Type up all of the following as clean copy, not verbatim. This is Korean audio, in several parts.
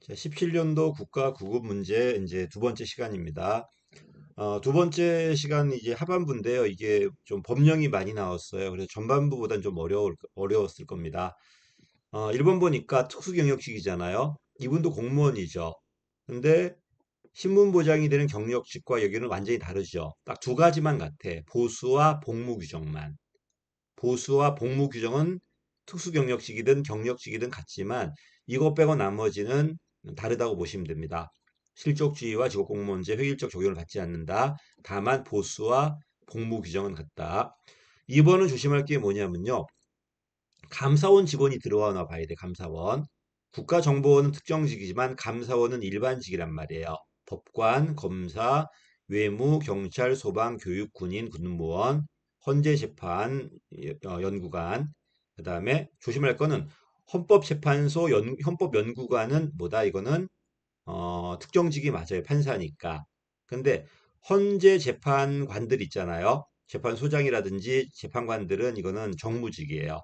자, 17년도 국가 구급 문제 이제 두 번째 시간입니다. 두 번째 시간 이제 하반부인데요. 이게 좀 법령이 많이 나왔어요. 그래서 전반부보다는 좀 어려웠을 겁니다. 1번 보니까 특수경력직이잖아요. 이분도 공무원이죠. 근데 신분 보장이 되는 경력직과 여기는 완전히 다르죠. 딱 두 가지만 같아. 보수와 복무 규정만. 보수와 복무 규정은 특수경력직이든 경력직이든 같지만 이것 빼고 나머지는 다르다고 보시면 됩니다. 실족주의와 직업공무원제 획일적 적용을 받지 않는다. 다만 보수와 복무 규정은 같다. 2번은 조심할 게 뭐냐면요. 감사원 직원이 들어와나 봐야 돼. 감사원. 국가정보원은 특정직이지만 감사원은 일반직이란 말이에요. 법관, 검사, 외무, 경찰, 소방, 교육, 군인, 군무원, 헌재재판, 연구관. 그 다음에 조심할 거는 헌법재판소, 헌법연구관은 뭐다? 이거는 특정직이 맞아요. 판사니까. 근데 헌재재판관들 있잖아요. 재판소장이라든지 재판관들은 이거는 정무직이에요.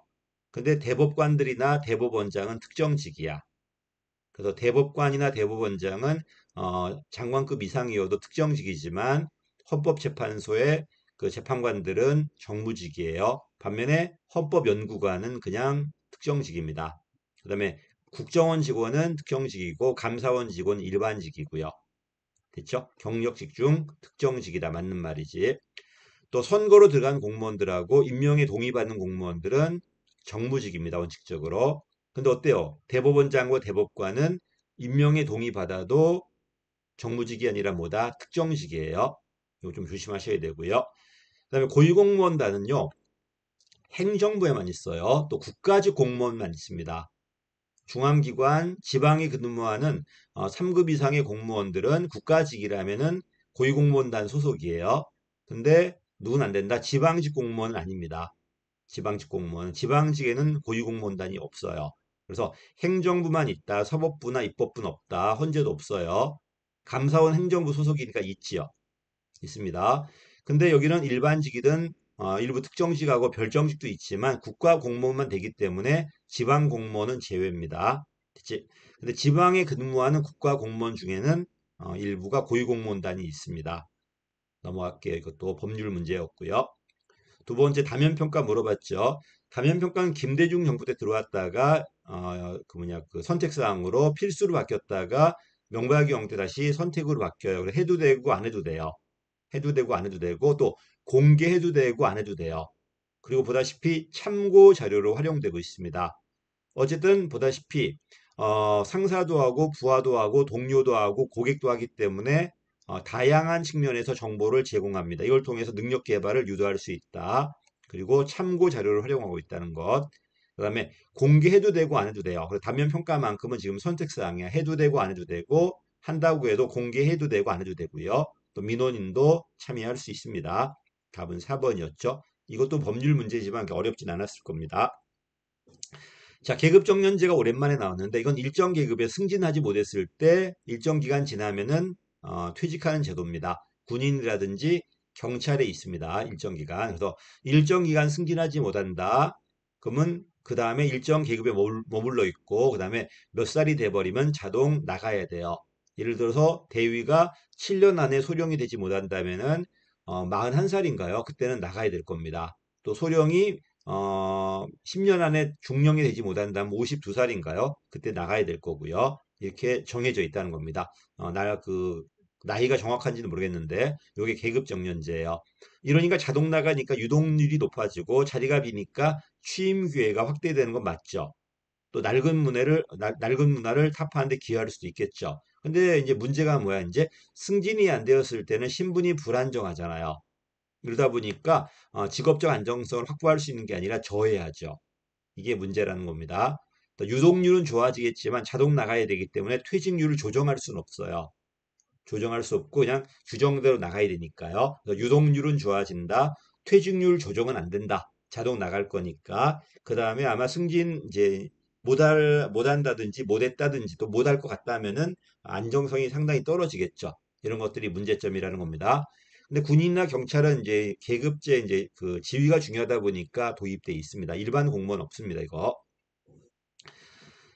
근데 대법관들이나 대법원장은 특정직이야. 그래서 대법관이나 대법원장은 장관급 이상이어도 특정직이지만 헌법재판소의 그 재판관들은 정무직이에요. 반면에 헌법연구관은 그냥 특정직입니다. 그다음에 국정원 직원은 특정직이고 감사원 직원은 일반직이고요. 됐죠? 경력직 중 특정직이다 맞는 말이지. 또 선거로 들어간 공무원들하고 임명에 동의받는 공무원들은 정무직입니다. 원칙적으로. 근데 어때요? 대법원장과 대법관은 임명에 동의받아도 정무직이 아니라 뭐다? 특정직이에요. 이거 좀 조심하셔야 되고요. 그다음에 고위공무원단은요. 행정부에만 있어요. 또 국가직 공무원만 있습니다. 중앙기관, 지방에 근무하는 3급 이상의 공무원들은 국가직이라면은 고위공무원단 소속이에요. 근데 누군 안 된다? 지방직 공무원은 아닙니다. 지방직 공무원. 지방직에는 고위공무원단이 없어요. 그래서 행정부만 있다. 사법부나 입법부는 없다. 헌재도 없어요. 감사원 행정부 소속이니까 있지요. 있습니다. 근데 여기는 일반직이든 일부 특정직하고 별정직도 있지만 국가 공무원만 되기 때문에 지방 공무원은 제외입니다. 근데 지방에 근무하는 국가 공무원 중에는 일부가 고위공무원단이 있습니다. 넘어갈게요. 이것도 법률 문제였고요. 두 번째 다면평가 물어봤죠. 다면평가는 김대중 정부 때 들어왔다가 그 선택사항으로 필수로 바뀌었다가 명박이형 때 다시 선택으로 바뀌어요. 그래 해도 되고 안 해도 돼요. 해도 되고 안 해도 되고 또 공개해도 되고 안 해도 돼요. 그리고 보다시피 참고 자료로 활용되고 있습니다. 어쨌든 보다시피 상사도 하고 부하도 하고 동료도 하고 고객도 하기 때문에 다양한 측면에서 정보를 제공합니다. 이걸 통해서 능력 개발을 유도할 수 있다. 그리고 참고 자료를 활용하고 있다는 것. 그다음에 공개해도 되고 안 해도 돼요. 그래서 단면 평가만큼은 지금 선택사항이야. 해도 되고 안 해도 되고 한다고 해도 공개해도 되고 안 해도 되고요. 또 민원인도 참여할 수 있습니다. 답은 4번이었죠. 이것도 법률 문제지만 어렵진 않았을 겁니다. 자, 계급 정년제가 오랜만에 나왔는데 이건 일정 계급에 승진하지 못했을 때 일정 기간 지나면은 퇴직하는 제도입니다. 군인이라든지 경찰에 있습니다. 일정 기간. 그래서 일정 기간 승진하지 못한다. 그러면 그 다음에 일정 계급에 머물러 있고 그 다음에 몇 살이 돼버리면 자동 나가야 돼요. 예를 들어서 대위가 7년 안에 소령이 되지 못한다면은 41살인가요? 그때는 나가야 될 겁니다. 또 소령이 10년 안에 중령이 되지 못한다면 52살인가요? 그때 나가야 될 거고요. 이렇게 정해져 있다는 겁니다. 나이가 정확한지는 모르겠는데, 이게 계급 정년제예요. 이러니까 자동 나가니까 유동률이 높아지고 자리가 비니까 취임 기회가 확대되는 건 맞죠. 또 낡은 문화를 타파하는 데 기여할 수도 있겠죠. 근데 이제 문제가 뭐야? 이제 승진이 안 되었을 때는 신분이 불안정하잖아요. 그러다 보니까 직업적 안정성을 확보할 수 있는 게 아니라 저해하죠. 이게 문제라는 겁니다. 유동률은 좋아지겠지만 자동 나가야 되기 때문에 퇴직률을 조정할 수는 없어요. 조정할 수 없고 그냥 규정대로 나가야 되니까요. 유동률은 좋아진다. 퇴직률 조정은 안 된다. 자동 나갈 거니까. 그 다음에 아마 승진 이제 못한다든지 못했다든지 또 못할 것 같다면은 안정성이 상당히 떨어지겠죠. 이런 것들이 문제점이라는 겁니다. 근데 군인이나 경찰은 이제 계급제 이제 그 지위가 중요하다 보니까 도입돼 있습니다. 일반 공무원 없습니다. 이거.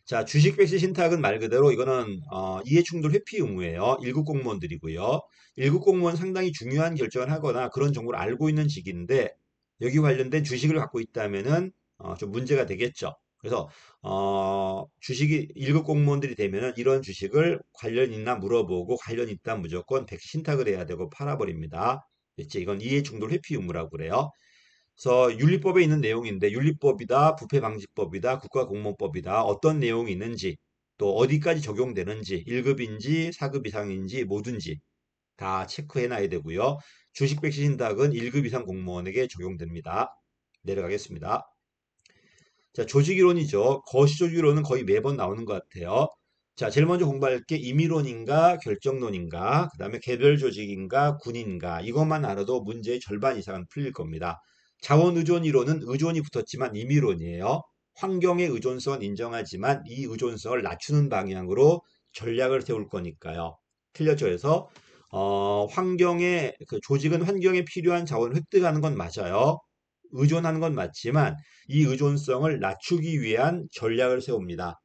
자, 주식 백지 신탁은 말 그대로 이거는 이해충돌 회피 의무예요. 1급 공무원들이고요. 1급 공무원 상당히 중요한 결정을 하거나 그런 정보를 알고 있는 직인데 여기 관련된 주식을 갖고 있다면은 좀 문제가 되겠죠. 그래서 주식이 1급 공무원들이 되면은 이런 주식을 관련 있나 물어보고 관련 있다 무조건 백지 신탁을 해야 되고 팔아버립니다. 됐지? 이건 이해충돌 회피 의무라고 그래요. 그래서 윤리법에 있는 내용인데 윤리법이다, 부패방지법이다, 국가공무원법이다 어떤 내용이 있는지 또 어디까지 적용되는지 1급인지 4급 이상인지 뭐든지 다 체크해 놔야 되고요. 주식 백지 신탁은 1급 이상 공무원에게 적용됩니다. 내려가겠습니다. 자, 조직이론이죠. 거시조직이론은 거의 매번 나오는 것 같아요. 자, 제일 먼저 공부할 게 임의론인가 결정론인가 그 다음에 개별 조직인가 군인가 이것만 알아도 문제의 절반 이상은 풀릴 겁니다. 자원의존이론은 의존이 붙었지만 임의론이에요. 환경의 의존성은 인정하지만 이 의존성을 낮추는 방향으로 전략을 세울 거니까요. 틀렸죠. 그래서 환경에 그 조직은 환경에 필요한 자원을 획득하는 건 맞아요. 의존하는 건 맞지만 이 의존성을 낮추기 위한 전략을 세웁니다.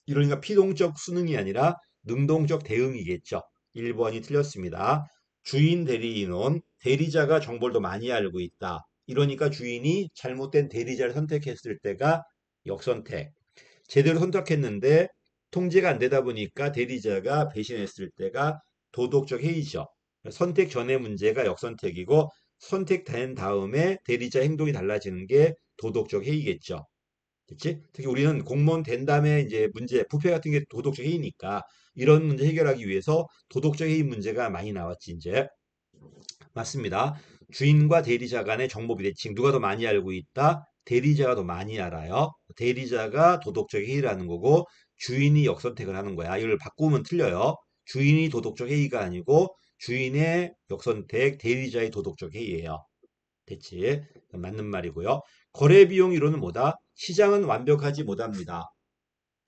이러니까 피동적 수능이 아니라 능동적 대응이겠죠. 1번이 틀렸습니다. 주인 대리인은 대리자가 정보를 더 많이 알고 있다. 이러니까 주인이 잘못된 대리자를 선택했을 때가 역선택. 제대로 선택했는데 통제가 안 되다 보니까 대리자가 배신했을 때가 도덕적 해이죠. 선택 전의 문제가 역선택이고 선택된 다음에 대리자 행동이 달라지는 게 도덕적 해이겠죠. 그치? 특히 우리는 공무원 된 다음에 이제 문제, 부패 같은 게 도덕적 해이니까 이런 문제 해결하기 위해서 도덕적 해이 문제가 많이 나왔지, 이제. 맞습니다. 주인과 대리자 간의 정보 비대칭 누가 더 많이 알고 있다? 대리자가 더 많이 알아요. 대리자가 도덕적 해이라는 거고 주인이 역선택을 하는 거야. 이걸 바꾸면 틀려요. 주인이 도덕적 해이가 아니고 주인의 역선택, 대리자의 도덕적 해이예요. 됐지? 맞는 말이고요. 거래 비용 이론은 뭐다? 시장은 완벽하지 못합니다.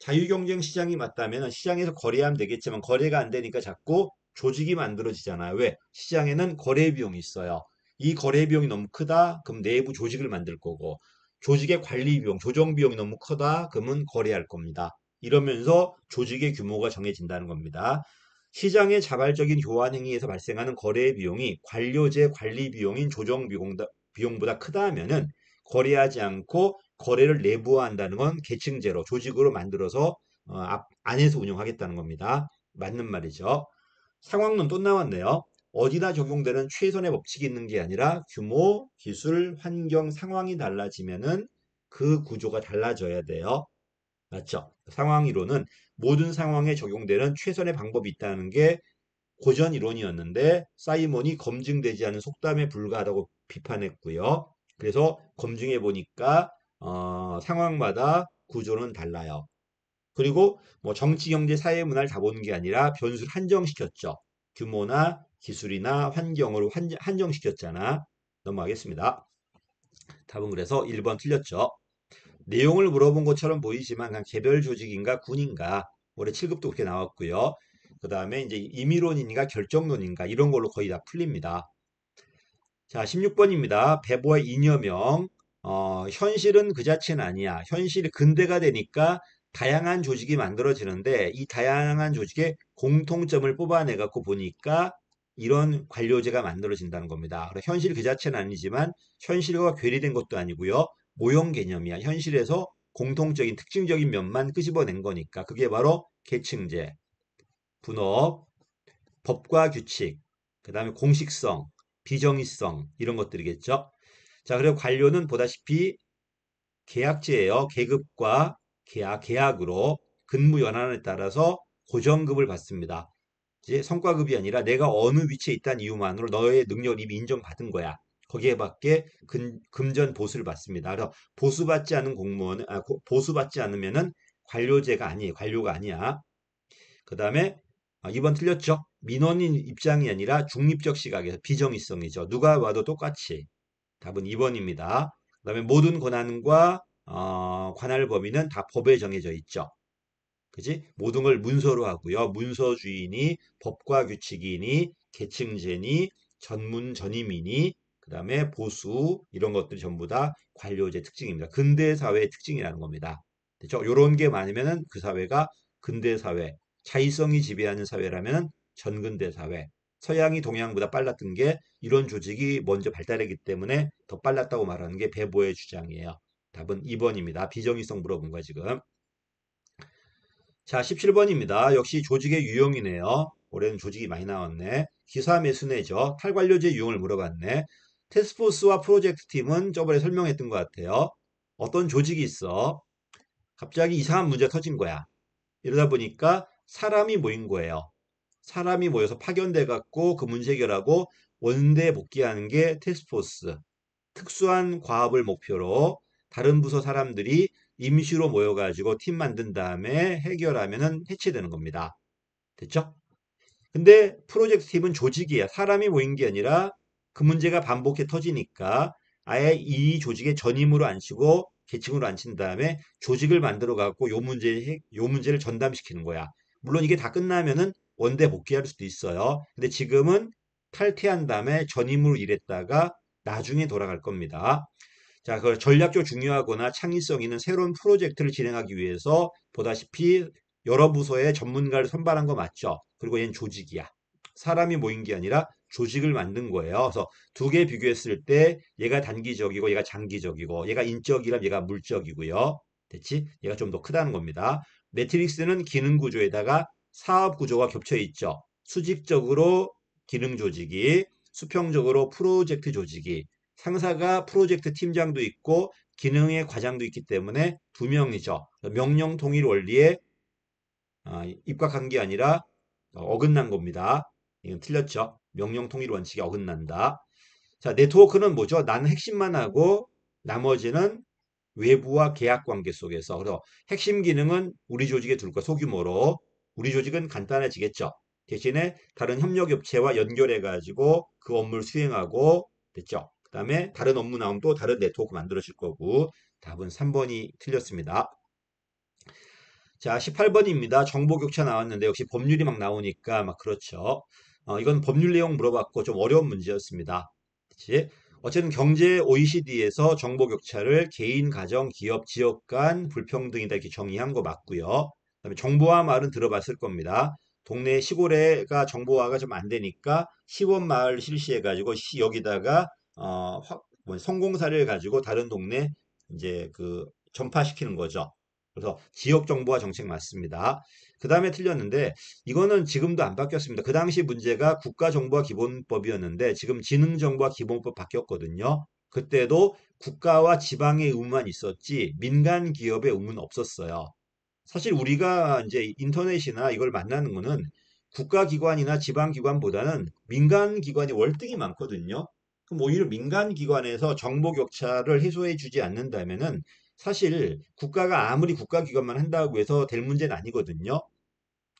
자유경쟁 시장이 맞다면 시장에서 거래하면 되겠지만 거래가 안 되니까 자꾸 조직이 만들어지잖아요. 왜? 시장에는 거래 비용이 있어요. 이 거래 비용이 너무 크다? 그럼 내부 조직을 만들 거고 조직의 관리 비용, 조정 비용이 너무 크다? 그러면 거래할 겁니다. 이러면서 조직의 규모가 정해진다는 겁니다. 시장의 자발적인 교환 행위에서 발생하는 거래 비용이 관료제 관리 비용인 조정 비용보다 크다 하면은 거래하지 않고 거래를 내부화한다는 건 계층제로 조직으로 만들어서 안에서 운영하겠다는 겁니다. 맞는 말이죠. 상황론 또 나왔네요. 어디나 적용되는 최선의 법칙이 있는 게 아니라 규모, 기술, 환경, 상황이 달라지면은 그 구조가 달라져야 돼요. 맞죠? 상황 이론은 모든 상황에 적용되는 최선의 방법이 있다는 게 고전 이론이었는데 사이먼이 검증되지 않은 속담에 불과하다고 비판했고요. 그래서 검증해 보니까 상황마다 구조는 달라요. 그리고 뭐 정치, 경제, 사회, 문화를 다 보는 게 아니라 변수를 한정시켰죠. 규모나 기술이나 환경으로 한정시켰잖아. 넘어가겠습니다. 답은 그래서 1번 틀렸죠. 내용을 물어본 것처럼 보이지만 그냥 개별 조직인가 군인가 올해 7급도 그렇게 나왔고요. 그 다음에 이제 임의론인가 결정론인가 이런 걸로 거의 다 풀립니다. 자, 16번입니다. 배보의 이념형. 현실은 그 자체는 아니야. 현실이 근대가 되니까 다양한 조직이 만들어지는데 이 다양한 조직의 공통점을 뽑아내 갖고 보니까 이런 관료제가 만들어진다는 겁니다. 현실 그 자체는 아니지만 현실과 괴리된 것도 아니고요. 모형 개념이야. 현실에서 공통적인 특징적인 면만 끄집어낸 거니까 그게 바로 계층제, 분업, 법과 규칙, 그 다음에 공식성, 비정의성 이런 것들이겠죠. 자, 그리고 관료는 보다시피 계약제예요. 계급과 계약으로 근무 연한에 따라서 고정급을 받습니다. 이제 성과급이 아니라 내가 어느 위치에 있다는 이유만으로 너의 능력이 이미 인정받은 거야. 거기에 밖에 금전 보수를 받습니다. 그래서 보수받지 않은 공무원은 보수받지 않으면은 관료제가 아니에요. 관료가 아니야. 그 다음에 2번 틀렸죠. 민원인 입장이 아니라 중립적 시각에서 비정의성이죠. 누가 봐도 똑같이. 답은 2번입니다. 그 다음에 모든 권한과 관할 범위는 다 법에 정해져 있죠. 그지? 모든 걸 문서로 하고요. 문서 주인이 법과 규칙이니 계층제니 전문 전임이니 그 다음에 보수 이런 것들이 전부 다 관료제 특징입니다. 근대 사회의 특징이라는 겁니다. 됐죠? 요런 게 많으면은 그 사회가 근대 사회, 자의성이 지배하는 사회라면 전근대 사회. 서양이 동양보다 빨랐던 게 이런 조직이 먼저 발달했기 때문에 더 빨랐다고 말하는 게 배보의 주장이에요. 답은 2번입니다. 비정의성 물어본 거야, 지금. 자, 17번입니다. 역시 조직의 유형이네요. 올해는 조직이 많이 나왔네. 기사 매수네죠. 탈관료제 유형을 물어봤네. 테스크포스와 프로젝트 팀은 저번에 설명했던 것 같아요. 어떤 조직이 있어. 갑자기 이상한 문제가 터진 거야. 이러다 보니까 사람이 모인 거예요. 사람이 모여서 파견돼 갖고 그 문제 해결하고 원대에 복귀하는 게 테스크포스. 특수한 과업을 목표로 다른 부서 사람들이 임시로 모여가지고 팀 만든 다음에 해결하면은 해체되는 겁니다. 됐죠? 근데 프로젝트 팀은 조직이야. 사람이 모인 게 아니라 그 문제가 반복해 터지니까 아예 이 조직의 전임으로 앉히고 계층으로 앉힌 다음에 조직을 만들어 갖고 요 문제를 전담시키는 거야. 물론 이게 다 끝나면은 원대 복귀할 수도 있어요. 근데 지금은 탈퇴한 다음에 전임으로 일했다가 나중에 돌아갈 겁니다. 자, 그 전략적으로 중요하거나 창의성 있는 새로운 프로젝트를 진행하기 위해서 보다시피 여러 부서의 전문가를 선발한 거 맞죠? 그리고 얘는 조직이야. 사람이 모인 게 아니라 조직을 만든 거예요. 그래서 두 개 비교했을 때 얘가 단기적이고 얘가 장기적이고 얘가 인적이라 얘가 물적이고요. 됐지? 얘가 좀 더 크다는 겁니다. 매트릭스는 기능 구조에다가 사업 구조가 겹쳐 있죠. 수직적으로 기능 조직이, 수평적으로 프로젝트 조직이, 상사가 프로젝트 팀장도 있고 기능의 과장도 있기 때문에 두 명이죠. 명령 통일 원리에 입각한 게 아니라 어긋난 겁니다. 이건 틀렸죠. 명령 통일 원칙에 어긋난다. 자, 네트워크는 뭐죠? 나는 핵심만 하고 나머지는 외부와 계약 관계 속에서. 그래서 핵심 기능은 우리 조직에 둘 거 소규모로 우리 조직은 간단해지겠죠. 대신에 다른 협력 업체와 연결해 가지고 그 업무를 수행하고 됐죠. 그다음에 다른 업무 나오면 또 다른 네트워크 만들어질 거고 답은 3번이 틀렸습니다. 자, 18번입니다. 정보 격차 나왔는데 역시 법률이 막 나오니까 막 그렇죠. 이건 법률 내용 물어봤고 좀 어려운 문제였습니다. 그치? 어쨌든 경제 OECD에서 정보 격차를 개인, 가정, 기업, 지역 간 불평등이다 이렇게 정의한 거 맞고요. 그다음에 정보화 마을은 들어봤을 겁니다. 동네 시골에가 정보화가 좀 안 되니까 시범 마을 실시해 가지고 여기다가 성공사를 가지고 다른 동네 이제 그 전파시키는 거죠. 그래서 지역 정보화 정책 맞습니다. 그 다음에 틀렸는데 이거는 지금도 안 바뀌었습니다. 그 당시 문제가 국가정보화 기본법이었는데 지금 지능정보화 기본법 바뀌었거든요. 그때도 국가와 지방의 의무만 있었지 민간 기업의 의무는 없었어요. 사실 우리가 이제 인터넷이나 이걸 만나는 거는 국가기관이나 지방기관보다는 민간기관이 월등히 많거든요. 그럼 오히려 민간기관에서 정보 격차를 해소해 주지 않는다면은 사실 국가가 아무리 국가기관만 한다고 해서 될 문제는 아니거든요.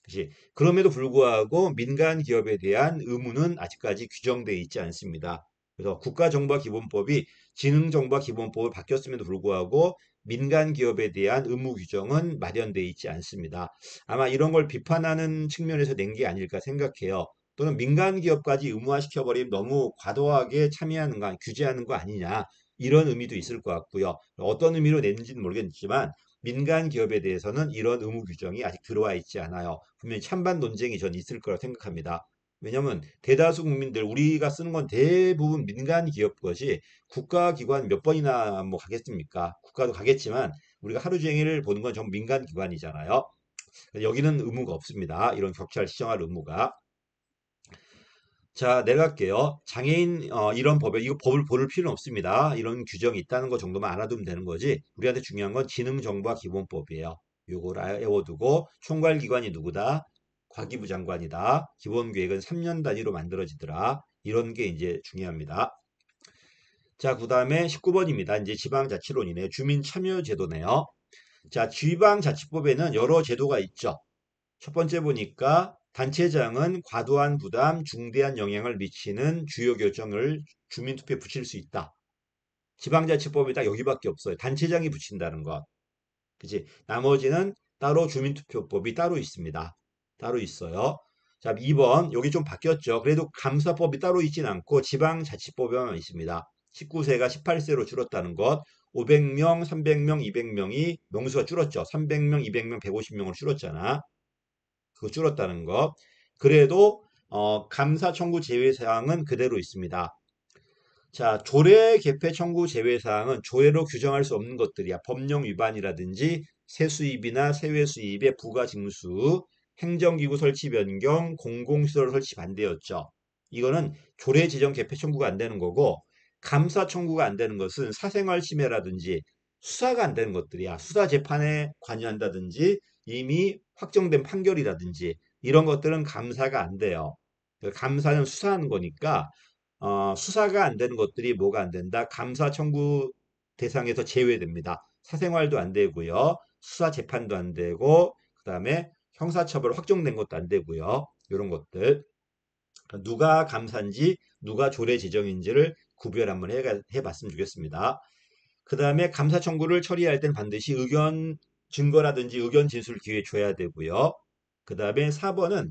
그치? 그럼에도 불구하고 민간 기업에 대한 의무는 아직까지 규정되어 있지 않습니다. 그래서 국가정보기본법이 지능정보기본법을 바뀌었음에도 불구하고 민간 기업에 대한 의무 규정은 마련되어 있지 않습니다. 아마 이런 걸 비판하는 측면에서 낸 게 아닐까 생각해요. 또는 민간 기업까지 의무화시켜버리면 너무 과도하게 참여하는 거, 규제하는 거 아니냐. 이런 의미도 있을 것 같고요. 어떤 의미로 냈는지는 모르겠지만 민간 기업에 대해서는 이런 의무 규정이 아직 들어와 있지 않아요. 분명히 찬반 논쟁이 전 있을 거라 생각합니다. 왜냐하면 대다수 국민들 우리가 쓰는 건 대부분 민간 기업 것이 국가기관 몇 번이나 뭐 가겠습니까? 국가도 가겠지만 우리가 하루 종일 보는 건 전부 민간 기관이잖아요. 여기는 의무가 없습니다. 이런 격차를 시정할 의무가. 자, 내려갈게요. 장애인 이런 법에 이거 법을 볼 필요는 없습니다. 이런 규정이 있다는 거 정도만 알아두면 되는 거지. 우리한테 중요한 건 지능정보화 기본법이에요. 요걸 외워두고 총괄기관이 누구다? 과기부 장관이다. 기본계획은 3년 단위로 만들어지더라. 이런 게 이제 중요합니다. 자, 그다음에 19번입니다. 이제 지방자치론이네요. 주민참여제도네요. 자, 지방자치법에는 여러 제도가 있죠. 첫 번째 보니까 단체장은 과도한 부담, 중대한 영향을 미치는 주요 결정을 주민투표에 붙일 수 있다. 지방자치법이 딱 여기밖에 없어요. 단체장이 붙인다는 것. 그치? 나머지는 따로 주민투표법이 따로 있습니다. 따로 있어요. 자, 2번. 여기 좀 바뀌었죠. 그래도 감사법이 따로 있진 않고 지방자치법에만 있습니다. 19세가 18세로 줄었다는 것. 500명, 300명, 200명이 명수가 줄었죠. 300명, 200명, 150명으로 줄었잖아. 그거 줄었다는 거. 그래도 감사 청구 제외 사항은 그대로 있습니다. 자, 조례 개폐 청구 제외 사항은 조례로 규정할 수 없는 것들이야. 법령 위반이라든지 세수입이나 세외 수입의 부가 징수, 행정기구 설치 변경, 공공시설 설치 반대였죠. 이거는 조례 지정 개폐 청구가 안 되는 거고, 감사 청구가 안 되는 것은 사생활 침해라든지 수사가 안 되는 것들이야. 수사 재판에 관여한다든지 이미 확정된 판결이라든지 이런 것들은 감사가 안 돼요. 감사는 수사하는 거니까 수사가 안 되는 것들이 뭐가 안 된다? 감사 청구 대상에서 제외됩니다. 사생활도 안 되고요. 수사 재판도 안 되고 그다음에 형사처벌 확정된 것도 안 되고요. 이런 것들. 누가 감사인지 누가 조례 지정인지를 구별 한번 해봤으면 좋겠습니다. 그 다음에 감사 청구를 처리할 땐 반드시 의견 증거라든지 의견 진술 기회 줘야 되고요. 그 다음에 4번은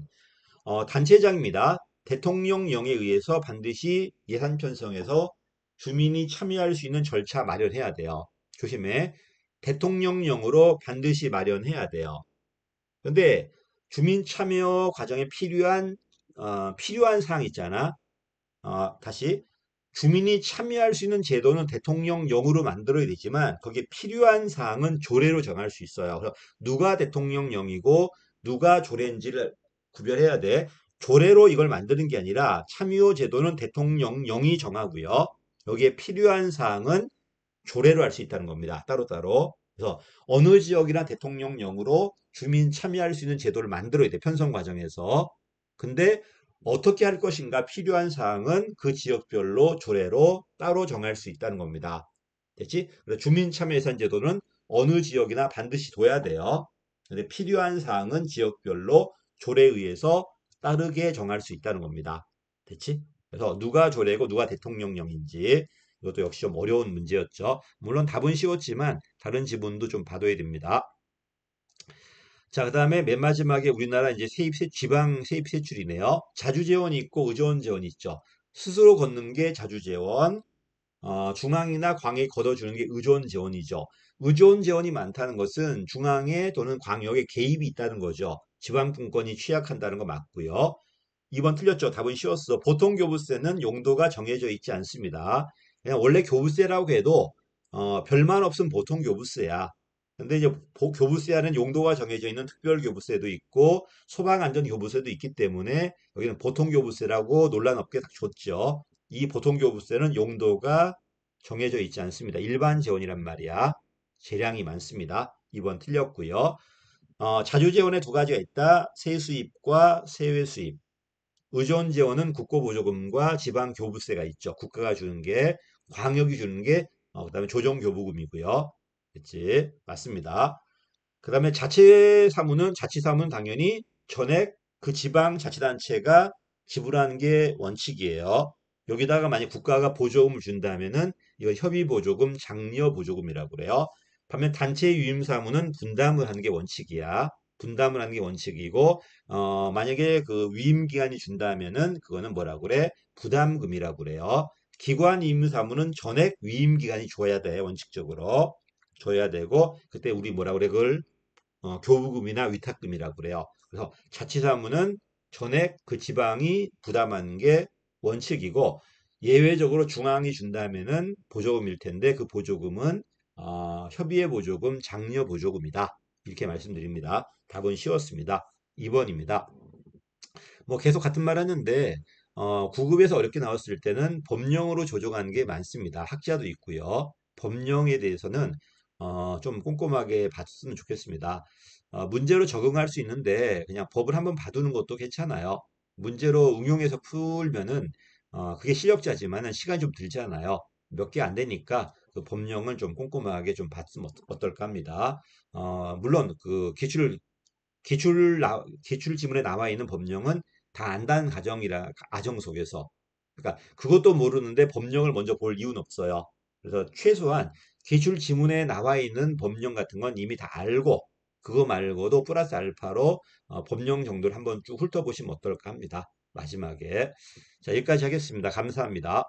단체장입니다. 대통령령에 의해서 반드시 예산 편성해서 주민이 참여할 수 있는 절차 마련해야 돼요. 조심해. 대통령령으로 반드시 마련해야 돼요. 근데 주민 참여 과정에 필요한 사항 있잖아. 다시 주민이 참여할 수 있는 제도는 대통령령으로 만들어야 되지만 거기에 필요한 사항은 조례로 정할 수 있어요. 그래서 누가 대통령령이고 누가 조례인지를 구별해야 돼. 조례로 이걸 만드는 게 아니라 참여 제도는 대통령령이 정하고요. 여기에 필요한 사항은 조례로 할 수 있다는 겁니다. 따로따로. 그래서 어느 지역이나 대통령령으로 주민 참여할 수 있는 제도를 만들어야 돼. 편성 과정에서. 근데 어떻게 할 것인가 필요한 사항은 그 지역별로 조례로 따로 정할 수 있다는 겁니다. 됐지? 그래서 주민 참여 예산 제도는 어느 지역이나 반드시 둬야 돼요. 근데 필요한 사항은 지역별로 조례에 의해서 따르게 정할 수 있다는 겁니다. 됐지? 그래서 누가 조례고 누가 대통령령인지 이것도 역시 좀 어려운 문제였죠. 물론 답은 쉬웠지만 다른 지문도 좀 봐둬야 됩니다. 자, 그 다음에 맨 마지막에 우리나라 이제 지방 세입세출이네요. 자주재원이 있고 의존재원이 있죠. 스스로 걷는 게 자주재원, 중앙이나 광에 걷어주는 게 의존재원이죠. 의존재원이 많다는 것은 중앙에 또는 광역에 개입이 있다는 거죠. 지방분권이 취약한다는 거 맞고요. 2번 틀렸죠. 답은 쉬웠어. 보통 교부세는 용도가 정해져 있지 않습니다. 그냥 원래 교부세라고 해도 별만 없으면 보통 교부세야. 근데 이제 교부세하는 용도가 정해져 있는 특별 교부세도 있고 소방안전 교부세도 있기 때문에 여기는 보통 교부세라고 논란 없게 딱 줬죠. 이 보통 교부세는 용도가 정해져 있지 않습니다. 일반 재원이란 말이야. 재량이 많습니다. 2번 틀렸고요. 자주재원에 두 가지가 있다. 세수입과 세외수입. 의존재원은 국고보조금과 지방교부세가 있죠. 국가가 주는 게, 광역이 주는 게, 그다음에 조정교부금이고요. 그치? 맞습니다. 그다음에 자치사무는 당연히 전액 그 지방자치단체가 지불하는 게 원칙이에요. 여기다가 만약 국가가 보조금을 준다면은 이거 협의보조금, 장려보조금이라고 그래요. 반면 단체 유임사무는 분담을 하는 게 원칙이야. 분담을 하는 게 원칙이고 만약에 그 위임 기간이 준다면은 그거는 뭐라고 그래? 부담금이라고 그래요. 기관 임사무는 전액 위임 기간이 줘야 돼. 원칙적으로 줘야 되고 그때 우리 뭐라 그래? 그걸 교부금이나 위탁금이라고 그래요. 그래서 자치사무는 전액 그 지방이 부담하는 게 원칙이고 예외적으로 중앙이 준다면은 보조금일 텐데 그 보조금은 협의회 보조금, 장려 보조금이다. 이렇게 말씀드립니다. 답은 쉬웠습니다. 2번입니다. 뭐 계속 같은 말 하는데 구급에서 어렵게 나왔을 때는 법령으로 조정하는 게 많습니다. 학자도 있고요. 법령에 대해서는 좀 꼼꼼하게 봤으면 좋겠습니다. 문제로 적응할 수 있는데 그냥 법을 한번 봐두는 것도 괜찮아요. 문제로 응용해서 풀면은 그게 실력자지만은 시간이 좀 들잖아요. 몇 개 안 되니까 그 법령은 좀 꼼꼼하게 좀 봤으면 어떨까 합니다. 물론 그 기출 지문에 나와 있는 법령은 다 안다는 가정 속에서 그러니까 그것도 모르는데 법령을 먼저 볼 이유는 없어요. 그래서 최소한 기출 지문에 나와 있는 법령 같은 건 이미 다 알고 그거 말고도 플러스 알파로 법령 정도를 한번 쭉 훑어보시면 어떨까 합니다. 마지막에 자 여기까지 하겠습니다. 감사합니다.